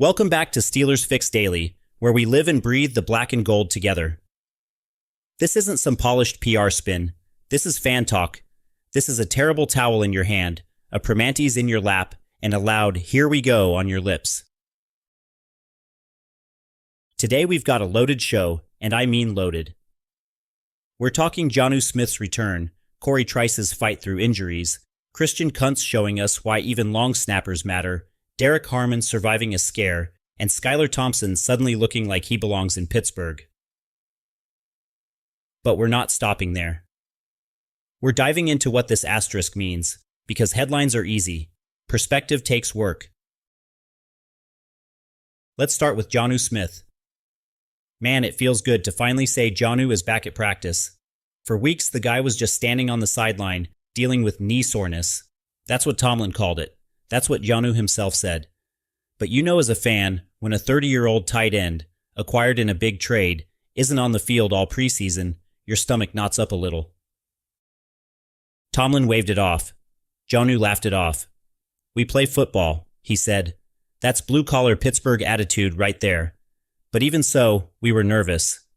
Welcome back to Steelers Fix Daily, where we live and breathe the black and gold together. This isn't some polished PR spin. This is fan talk. This is a terrible towel in your hand, a Primanti's in your lap, and a loud "here we go" on your lips. Today we've got a loaded show, and I mean loaded. We're talking Jonnu Smith's return, Cory Trice's fight through injuries, Kuntz showing us why even long snappers matter, Derrick Harmon surviving a scare, and Skylar Thompson suddenly looking like he belongs in Pittsburgh. But we're not stopping there. We're diving into what this asterisk means, because headlines are easy. Perspective takes work. Let's start with Jonnu Smith. Man, it feels good to finally say Jonnu is back at practice. For weeks, the guy was just standing on the sideline, dealing with knee soreness. That's what Tomlin called it. That's what Jonnu himself said. But you know as a fan, when a 30-year-old tight end, acquired in a big trade, isn't on the field all preseason, your stomach knots up a little. Tomlin waved it off. Jonnu laughed it off. "We play football," he said. "That's blue-collar Pittsburgh attitude right there." But even so, we were nervous.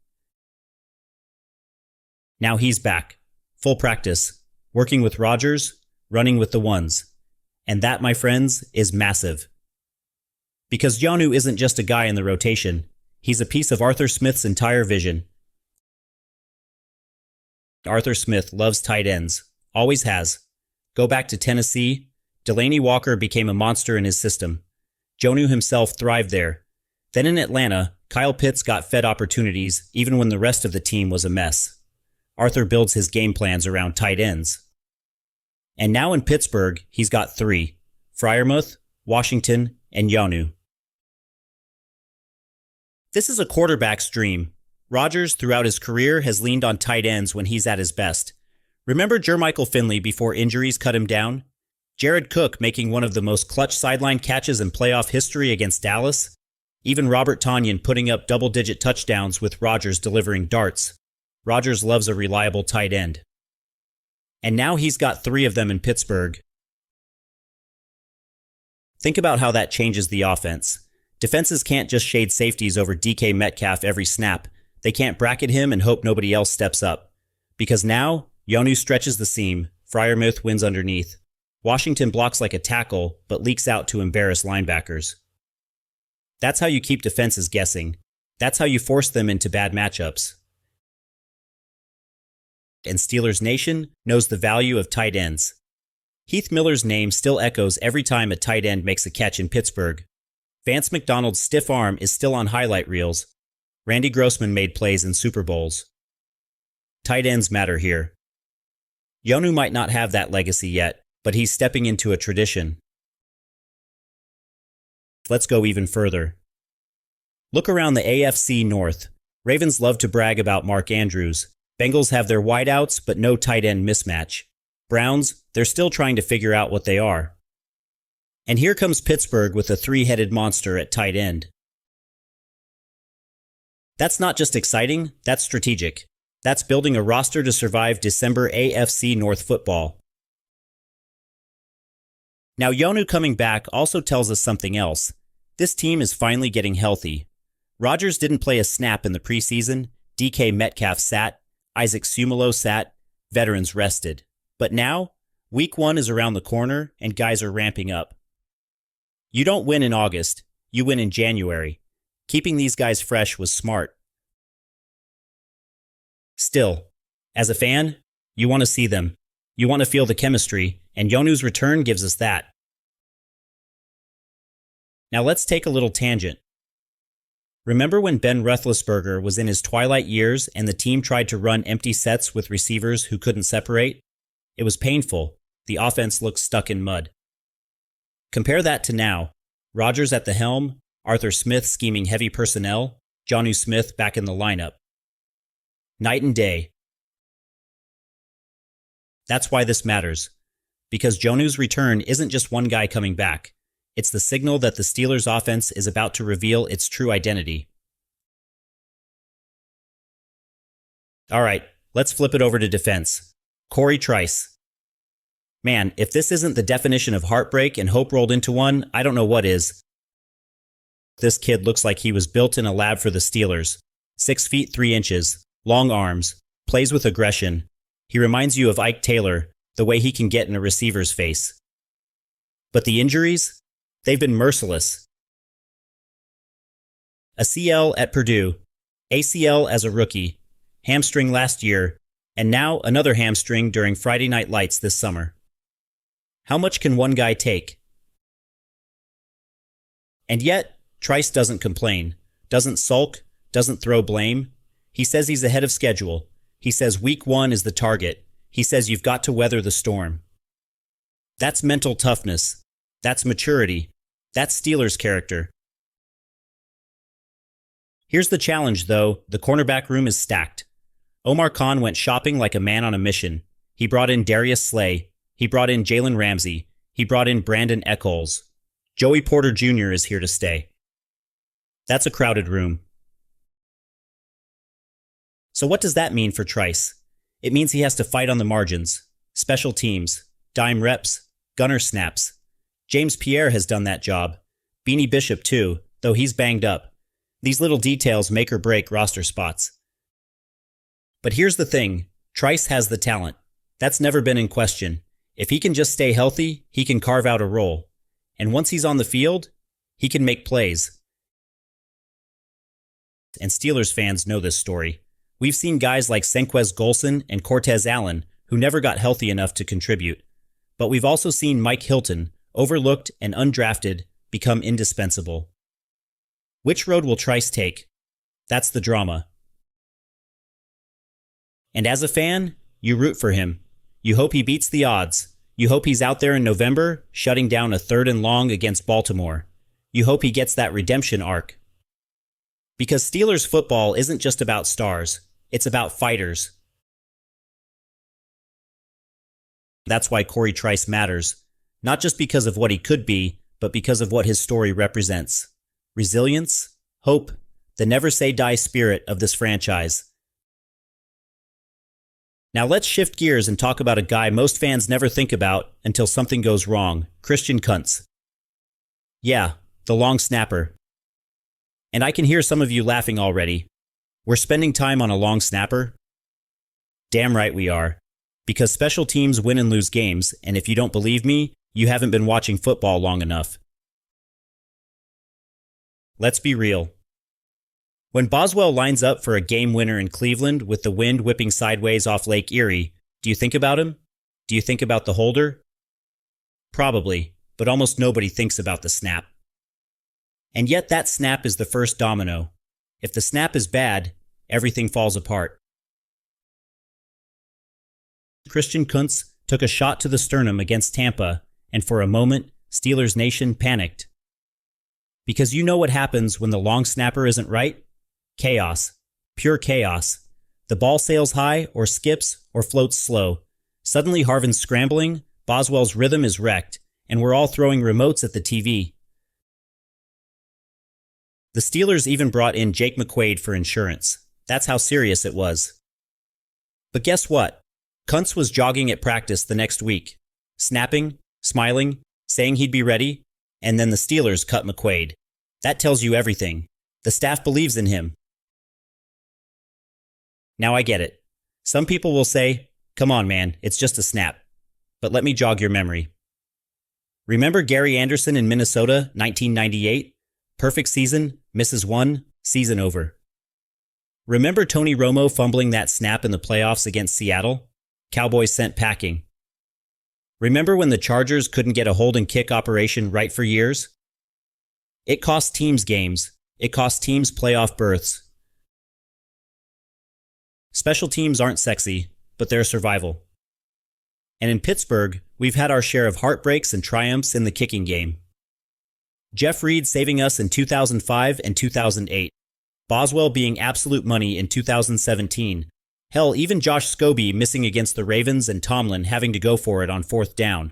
Now he's back. Full practice. Working with Rodgers, running with the ones. And that, my friends, is massive. Because Jonnu isn't just a guy in the rotation. He's a piece of Arthur Smith's entire vision. Arthur Smith loves tight ends. Always has. Go back to Tennessee. Delanie Walker became a monster in his system. Jonnu himself thrived there. Then in Atlanta, Kyle Pitts got fed opportunities even when the rest of the team was a mess. Arthur builds his game plans around tight ends. And now in Pittsburgh, he's got three: Freiermuth, Washington, and Jonnu. This is a quarterback's dream. Rodgers, throughout his career, has leaned on tight ends when he's at his best. Remember Jermichael Finley before injuries cut him down? Jared Cook making one of the most clutch sideline catches in playoff history against Dallas? Even Robert Tonyan putting up double-digit touchdowns with Rodgers delivering darts. Rodgers loves a reliable tight end. And now he's got three of them in Pittsburgh. Think about how that changes the offense. Defenses can't just shade safeties over DK Metcalf every snap. They can't bracket him and hope nobody else steps up. Because now, Jonnu stretches the seam, Freiermuth wins underneath. Washington blocks like a tackle, but leaks out to embarrass linebackers. That's how you keep defenses guessing. That's how you force them into bad matchups. And Steelers Nation knows the value of tight ends. Heath Miller's name still echoes every time a tight end makes a catch in Pittsburgh. Vance McDonald's stiff arm is still on highlight reels. Randy Grossman made plays in Super Bowls. Tight ends matter here. Jonnu might not have that legacy yet, but he's stepping into a tradition. Let's go even further. Look around the AFC North. Ravens love to brag about Mark Andrews. Bengals have their wideouts, but no tight end mismatch. Browns, they're still trying to figure out what they are. And here comes Pittsburgh with a three-headed monster at tight end. That's not just exciting, that's strategic. That's building a roster to survive December AFC North football. Now Jonnu coming back also tells us something else. This team is finally getting healthy. Rodgers didn't play a snap in the preseason, DK Metcalf sat, Isaac Sumalo sat, veterans rested. But now, week 1 is around the corner and guys are ramping up. You don't win in August, you win in January. Keeping these guys fresh was smart. Still, as a fan, you want to see them. You want to feel the chemistry, and Jonnu's return gives us that. Now let's take a little tangent. Remember when Ben Roethlisberger was in his twilight years and the team tried to run empty sets with receivers who couldn't separate? It was painful. The offense looked stuck in mud. Compare that to now. Rodgers at the helm, Arthur Smith scheming heavy personnel, Jonnu Smith back in the lineup. Night and day. That's why this matters. Because Jonnu's return isn't just one guy coming back. It's the signal that the Steelers' offense is about to reveal its true identity. All right, let's flip it over to defense. Cory Trice. Man, if this isn't the definition of heartbreak and hope rolled into one, I don't know what is. This kid looks like he was built in a lab for the Steelers. 6 feet 3 inches, long arms, plays with aggression. He reminds you of Ike Taylor, the way he can get in a receiver's face. But the injuries? They've been merciless. A CL at Purdue, ACL as a rookie, hamstring last year, and now another hamstring during Friday Night Lights this summer. How much can one guy take? And yet, Trice doesn't complain, doesn't sulk, doesn't throw blame. He says he's ahead of schedule. He says week 1 is the target. He says you've got to weather the storm. That's mental toughness. That's maturity. That's Steelers character. Here's the challenge, though. The cornerback room is stacked. Omar Khan went shopping like a man on a mission. He brought in Darius Slay. He brought in Jalen Ramsey. He brought in Brandon Echols. Joey Porter Jr. is here to stay. That's a crowded room. So what does that mean for Trice? It means he has to fight on the margins. Special teams, dime reps, gunner snaps. James Pierre has done that job. Beanie Bishop too, though he's banged up. These little details make or break roster spots. But here's the thing, Trice has the talent. That's never been in question. If he can just stay healthy, he can carve out a role. And once he's on the field, he can make plays. And Steelers fans know this story. We've seen guys like Senquez Golson and Cortez Allen who never got healthy enough to contribute. But we've also seen Mike Hilton, overlooked and undrafted, become indispensable. Which road will Trice take? That's the drama. And as a fan, you root for him. You hope he beats the odds. You hope he's out there in November, shutting down a 3rd and long against Baltimore. You hope he gets that redemption arc. Because Steelers football isn't just about stars, it's about fighters. That's why Cory Trice matters, not just because of what he could be, but because of what his story represents. Resilience, hope, the never-say-die spirit of this franchise. Now let's shift gears and talk about a guy most fans never think about until something goes wrong, Christian Kuntz. Yeah, the long snapper. And I can hear some of you laughing already. We're spending time on a long snapper? Damn right we are. Because special teams win and lose games, and if you don't believe me, you haven't been watching football long enough. Let's be real. When Boswell lines up for a game winner in Cleveland with the wind whipping sideways off Lake Erie, do you think about him? Do you think about the holder? Probably, but almost nobody thinks about the snap. And yet that snap is the first domino. If the snap is bad, everything falls apart. Christian Kuntz took a shot to the sternum against Tampa, and for a moment, Steelers Nation panicked. Because you know what happens when the long snapper isn't right? Chaos. Pure chaos. The ball sails high, or skips, or floats slow. Suddenly Harvin's scrambling, Boswell's rhythm is wrecked, and we're all throwing remotes at the TV. The Steelers even brought in Jake McQuaid for insurance. That's how serious it was. But guess what? Kuntz was jogging at practice the next week, snapping, smiling, saying he'd be ready, and then the Steelers cut McQuaid. That tells you everything. The staff believes in him. Now I get it. Some people will say, come on man, it's just a snap. But let me jog your memory. Remember Gary Anderson in Minnesota, 1998? Perfect season, misses one, season over. Remember Tony Romo fumbling that snap in the playoffs against Seattle? Cowboys sent packing. Remember when the Chargers couldn't get a hold and kick operation right for years? It cost teams games. It cost teams playoff berths. Special teams aren't sexy, but they're survival. And in Pittsburgh, we've had our share of heartbreaks and triumphs in the kicking game. Jeff Reed saving us in 2005 and 2008. Boswell being absolute money in 2017. Hell, even Josh Scobie missing against the Ravens and Tomlin having to go for it on 4th down.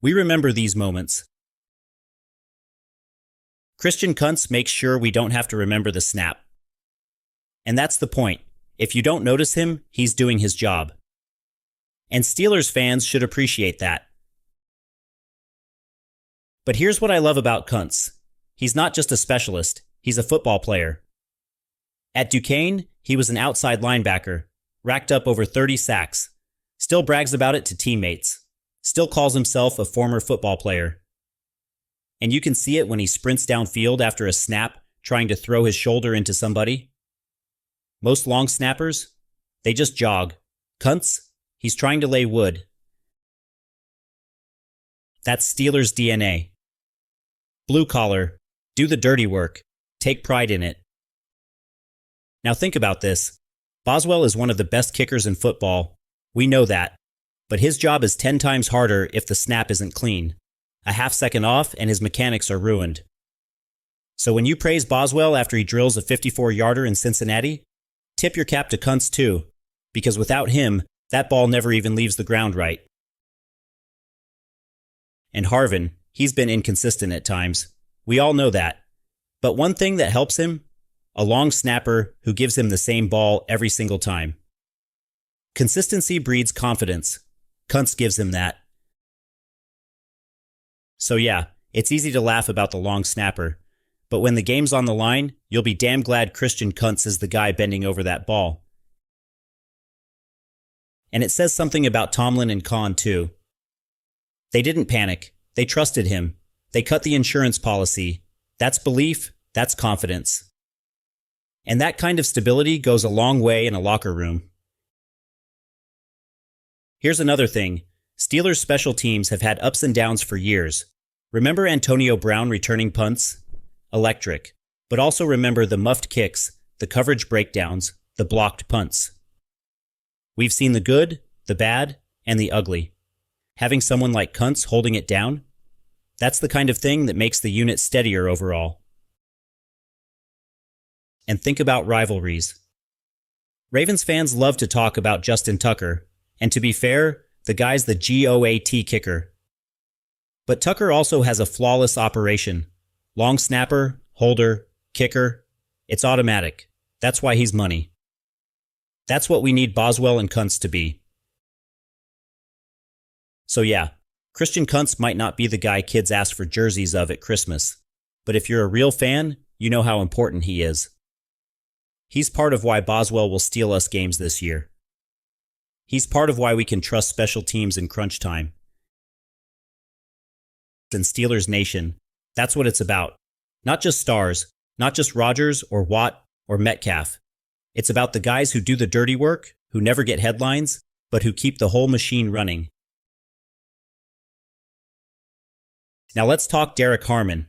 We remember these moments. Christian Kuntz makes sure we don't have to remember the snap. And that's the point. If you don't notice him, he's doing his job. And Steelers fans should appreciate that. But here's what I love about Kuntz. He's not just a specialist, he's a football player. At Duquesne, he was an outside linebacker, racked up over 30 sacks, still brags about it to teammates, still calls himself a former football player. And you can see it when he sprints downfield after a snap, trying to throw his shoulder into somebody. Most long snappers, they just jog. Kuntz, he's trying to lay wood. That's Steelers DNA. Blue collar, do the dirty work, take pride in it. Now think about this. Boswell is one of the best kickers in football. We know that. But his job is 10 times harder if the snap isn't clean. A half second off and his mechanics are ruined. So when you praise Boswell after he drills a 54-yarder in Cincinnati, tip your cap to Kuntz too, because without him, that ball never even leaves the ground right. And Harvin, he's been inconsistent at times. We all know that. But one thing that helps him, a long snapper who gives him the same ball every single time. Consistency breeds confidence. Kuntz gives him that. So yeah, it's easy to laugh about the long snapper, but when the game's on the line, you'll be damn glad Christian Kuntz is the guy bending over that ball. And it says something about Tomlin and Kahn too. They didn't panic. They trusted him. They cut the insurance policy. That's belief. That's confidence. And that kind of stability goes a long way in a locker room. Here's another thing. Steelers special teams have had ups and downs for years. Remember Antonio Brown returning punts? Electric. But also remember the muffed kicks, the coverage breakdowns, the blocked punts. We've seen the good, the bad, and the ugly. Having someone like Kuntz holding it down? That's the kind of thing that makes the unit steadier overall. And think about rivalries. Ravens fans love to talk about Justin Tucker, and to be fair, the guy's the GOAT kicker. But Tucker also has a flawless operation. Long snapper, holder, kicker. It's automatic. That's why he's money. That's what we need Boswell and Kuntz to be. So yeah, Christian Kuntz might not be the guy kids ask for jerseys of at Christmas. But if you're a real fan, you know how important he is. He's part of why Boswell will steal us games this year. He's part of why we can trust special teams in crunch time. And Steelers Nation, that's what it's about. Not just stars, not just Rodgers or Watt or Metcalf. It's about the guys who do the dirty work, who never get headlines, but who keep the whole machine running. Now let's talk Derrick Harmon.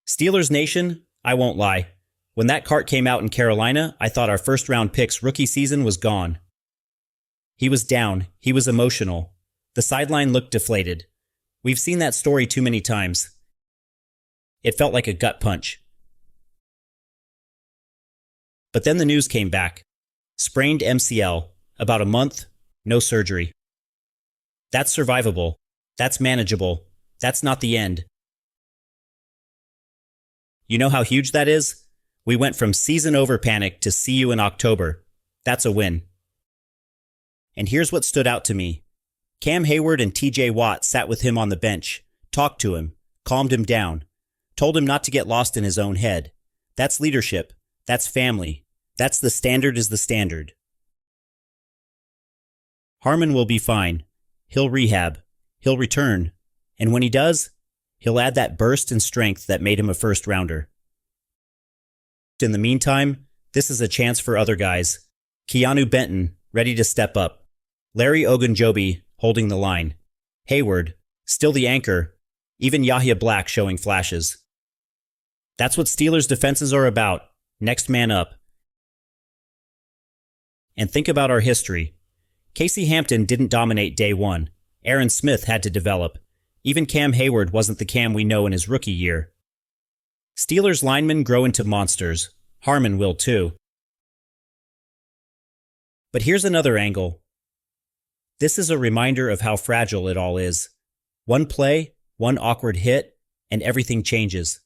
Steelers Nation, I won't lie. When that cart came out in Carolina, I thought our first-round pick's rookie season was gone. He was down. He was emotional. The sideline looked deflated. We've seen that story too many times. It felt like a gut punch. But then the news came back. Sprained MCL. About a month. No surgery. That's survivable. That's manageable. That's not the end. You know how huge that is? We went from season-over panic to see you in October. That's a win. And here's what stood out to me. Cam Hayward and TJ Watt sat with him on the bench, talked to him, calmed him down, told him not to get lost in his own head. That's leadership. That's family. That's the standard is the standard. Harmon will be fine. He'll rehab. He'll return. And when he does, he'll add that burst and strength that made him a first-rounder. In the meantime, this is a chance for other guys. Keanu Benton, ready to step up. Larry Ogunjobi, holding the line. Hayward, still the anchor. Even Yahya Black showing flashes. That's what Steelers defenses are about. Next man up. And think about our history. Casey Hampton didn't dominate day one. Aaron Smith had to develop. Even Cam Hayward wasn't the Cam we know in his rookie year. Steelers linemen grow into monsters. Harmon will too. But here's another angle. This is a reminder of how fragile it all is. One play, one awkward hit, and everything changes.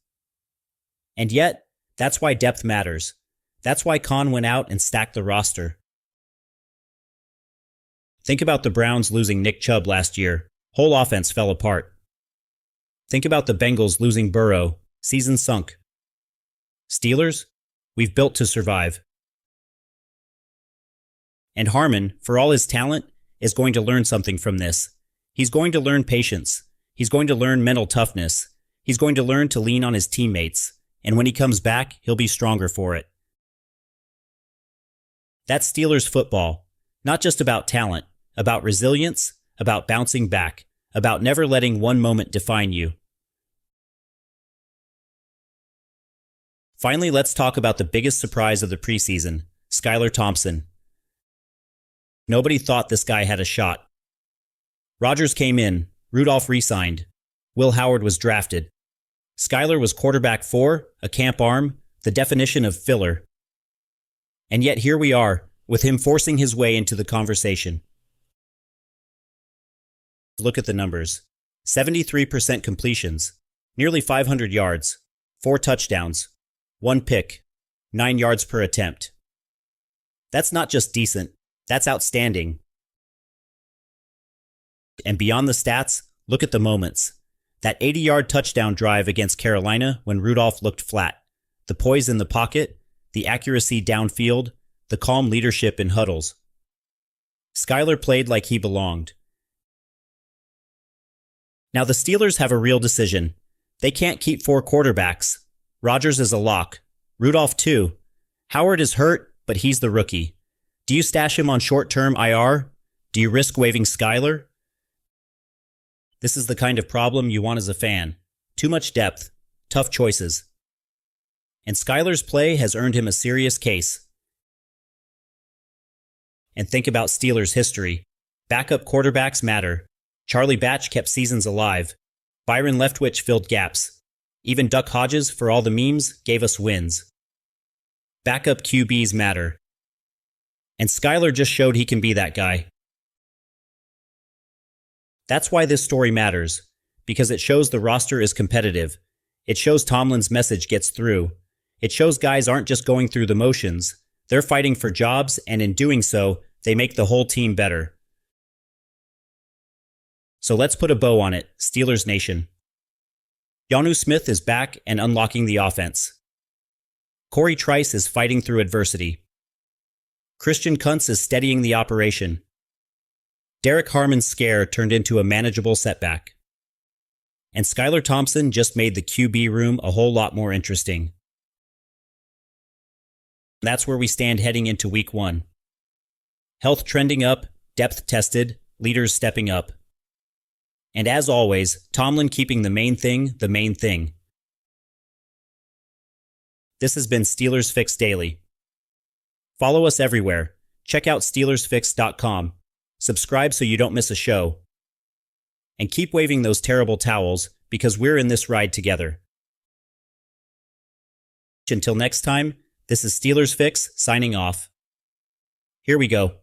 And yet, that's why depth matters. That's why Kahn went out and stacked the roster. Think about the Browns losing Nick Chubb last year. Whole offense fell apart. Think about the Bengals losing Burrow. Season sunk. Steelers, we've built to survive. And Harmon, for all his talent, is going to learn something from this. He's going to learn patience. He's going to learn mental toughness. He's going to learn to lean on his teammates. And when he comes back, he'll be stronger for it. That's Steelers football. Not just about talent, about resilience, about bouncing back, about never letting one moment define you. Finally, let's talk about the biggest surprise of the preseason, Skylar Thompson. Nobody thought this guy had a shot. Rodgers came in, Rudolph re-signed, Will Howard was drafted. Skylar was quarterback 4, a camp arm, the definition of filler. And yet here we are, with him forcing his way into the conversation. Look at the numbers. 73% completions, nearly 500 yards, 4 touchdowns, 1 pick, 9 yards per attempt. That's not just decent, that's outstanding. And beyond the stats, look at the moments. That 80-yard touchdown drive against Carolina when Rudolph looked flat. The poise in the pocket, the accuracy downfield, the calm leadership in huddles. Skylar played like he belonged. Now the Steelers have a real decision. They can't keep 4 quarterbacks. Rodgers is a lock. Rudolph too. Howard is hurt, but he's the rookie. Do you stash him on short-term IR? Do you risk waiving Skylar? This is the kind of problem you want as a fan. Too much depth, tough choices. And Skylar's play has earned him a serious case. And think about Steelers history. Backup quarterbacks matter. Charlie Batch kept seasons alive. Byron Leftwich filled gaps. Even Duck Hodges, for all the memes, gave us wins. Backup QBs matter. And Skylar just showed he can be that guy. That's why this story matters, because it shows the roster is competitive. It shows Tomlin's message gets through. It shows guys aren't just going through the motions. They're fighting for jobs, and in doing so, they make the whole team better. So let's put a bow on it, Steelers Nation. Jonnu Smith is back and unlocking the offense. Cory Trice is fighting through adversity. Kuntz is steadying the operation. Derrick Harmon's scare turned into a manageable setback. And Skylar Thompson just made the QB room a whole lot more interesting. That's where we stand heading into Week 1. Health trending up, depth tested, leaders stepping up. And as always, Tomlin keeping the main thing the main thing. This has been Steelers Fix Daily. Follow us everywhere. Check out SteelersFix.com. Subscribe so you don't miss a show. And keep waving those terrible towels, because we're in this ride together. Until next time, this is Steelers Fix signing off. Here we go.